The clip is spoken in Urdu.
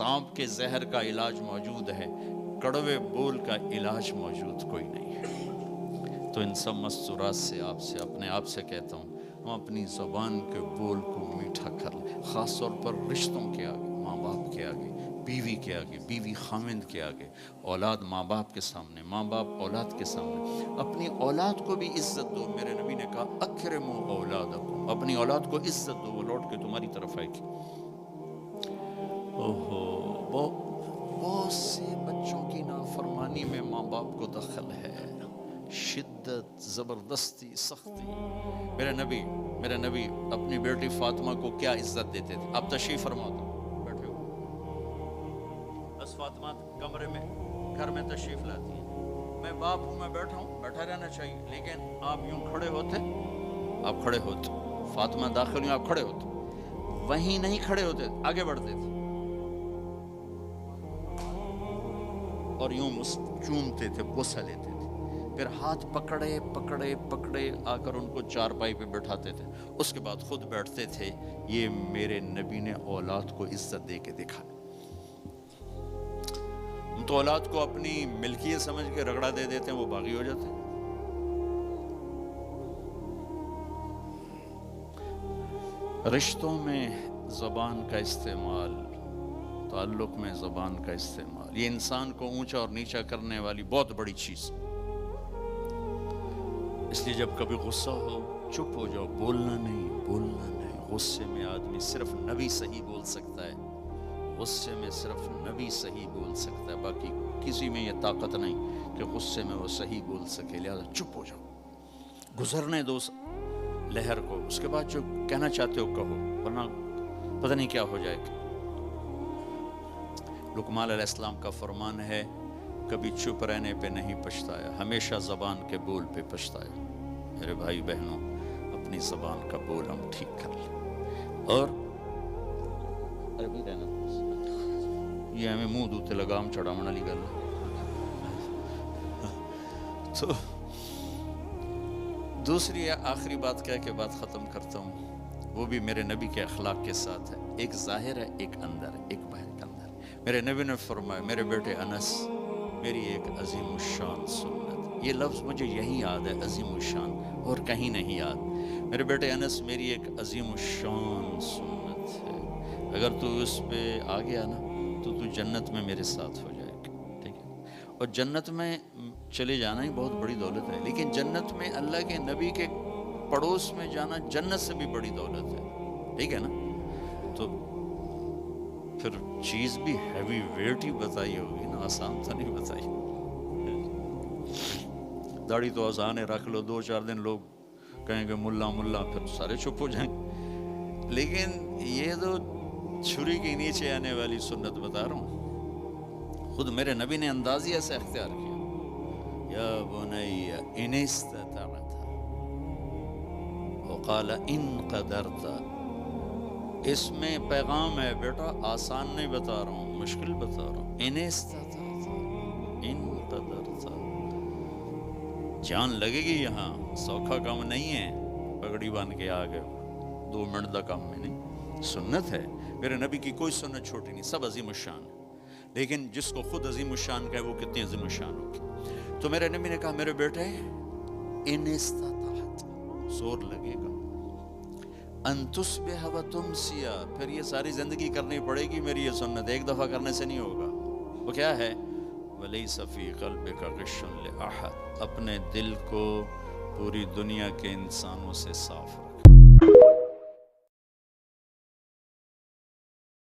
سانپ کے زہر کا علاج موجود ہے، کڑوے بول کا علاج موجود کوئی نہیں ہے۔ تو ان سب مستورات سے اپنے آپ سے کہتا ہوں، ہم اپنی زبان کے بول کو میٹھا کر لیں، خاص طور پر رشتوں کے آگے، ماں باپ کے آگے، بیوی کے آگے، بیوی خامند کے آگے، اولاد ماں باپ کے سامنے، ماں باپ اولاد کے سامنے۔ اپنی اولاد کو بھی عزت دو، میرے نبی نے کہا اکرموا اولادکم، اپنی اولاد کو عزت دو، وہ لوٹ کے تمہاری طرف آئے گی۔ بہت سے بچوں کی نافرمانی میں ماں باپ کو دخل ہے، شدت، زبردستی، سختی۔ میرے نبی اپنی بیٹی فاطمہ کو کیا عزت دیتے تھے؟ آپ تشریف فرما دو، بیٹھے ہو، بس فاطمہ کمرے میں، گھر میں تشریف لاتی ہیں، میں باپ ہوں، میں بیٹھا ہوں، بیٹھا رہنا چاہیے، لیکن آپ یوں کھڑے ہوتے، آپ کھڑے ہوتے، فاطمہ داخل ہوئی، آپ کھڑے ہوتے، وہیں نہیں کھڑے ہوتے، آگے بڑھتے تھے اور یوں چومتے تھے، بوسہ لیتے تھے، پھر ہاتھ پکڑے پکڑے پکڑے آ کر ان کو چارپائی پہ بٹھاتے تھے، اس کے بعد خود بیٹھتے تھے۔ یہ میرے نبی نے اولاد کو عزت دے کے دکھا۔ ہم تو اولاد کو اپنی ملکیت سمجھ کے رگڑا دے دیتے ہیں، وہ باغی ہو جاتے ہیں۔ رشتوں میں زبان کا استعمال، تعلق میں زبان کا استعمال، یہ انسان کو اونچا اور نیچا کرنے والی بہت بڑی چیز۔ اس لیے جب کبھی غصہ ہو، چپ ہو جاؤ، بولنا نہیں۔ غصے میں آدمی صرف نبی صحیح بول سکتا ہے، غصے میں صرف نبی صحیح بول سکتا ہے، باقی کسی میں یہ طاقت نہیں کہ غصے میں وہ صحیح بول سکے، لہذا چپ ہو جاؤ، گزرنے دو لہر کو، اس کے بعد جو کہنا چاہتے ہو کہو، ورنہ پتہ نہیں کیا ہو جائے گا۔ لقمان علیہ السلام کا فرمان ہے، کبھی چپ رہنے پہ نہیں پچھتایا، ہمیشہ زبان کے بول پہ پچھتایا۔ میرے بھائی بہنوں، اپنی زبان کا بول ہم ٹھیک کر لیں۔ اور یہ ہمیں منہ دوتے لگام چڑھاؤن والی گل ہے۔ تو دوسری آخری بات کہہ کے بات ختم کرتا ہوں، وہ بھی میرے نبی کے اخلاق کے ساتھ ہے، ایک ظاہر ہے، ایک اندر ہے، ایک باہر کے اندر۔ میرے نبی نے فرمایا، میرے بیٹے انس، میری ایک عظیم الشان سنت، یہ لفظ مجھے یہی یاد ہے، عظیم الشان، اور کہیں نہیں یاد۔ میرے بیٹے انس، میری ایک عظیم الشان سنت ہے، اگر تو اس پہ آ گیا نا تو جنت میں میرے ساتھ ہو جائے گا، ٹھیک ہے؟ اور جنت میں چلے جانا ہی بہت بڑی دولت ہے، لیکن جنت میں اللہ کے نبی کے پڑوس میں جانا جنت سے بھی بڑی دولت ہے، ٹھیک ہے نا؟ تو پھر چیز بھی ہیوی ویٹ ہی بتائی ہوگی نا، آسان تو نہیں بتائی۔ داڑھی تو آسان ہے، رکھ لو، 2-4 دن لوگ کہیں گے ملا ملا، پھر سارے چپ ہو جائیں، لیکن یہ تو چھری کے نیچے آنے والی سنت بتا رہا ہوں، خود میرے نبی نے انداز ہی ایسا اختیار کیا، یا بنی ان استطعت وقال ان قدرت، اس میں پیغام ہے بیٹا، آسان نہیں بتا رہا ہوں، مشکل بتا رہا ہوں، ان استطعت، ان قدرت، جان لگے گی یہاں، سوکھا کام نہیں ہے، پگڑی باندھ کے آ گئے 2 منٹ دا کام میں نہیں، سنت ہے۔ میرے نبی کی کوئی سنت چھوٹی نہیں، سب عظیم الشان ہے، لیکن جس کو خود عظیم الشان کہے وہ کتنی عظیم الشان ہوگی۔ تو میرے نبی نے کہا، میرے بیٹے ان استطعت، زور لگے گا، ان تصبح و تمسی، پھر یہ ساری زندگی کرنی پڑے گی میری یہ سنت، ایک دفعہ کرنے سے نہیں ہوگا۔ وہ کیا ہے؟ وَلَيْسَ فِي قَلْبِكَ غِشٌّ لِأَحَدٍ، اپنے دل کو پوری دنیا کے انسانوں سے صاف رکھ۔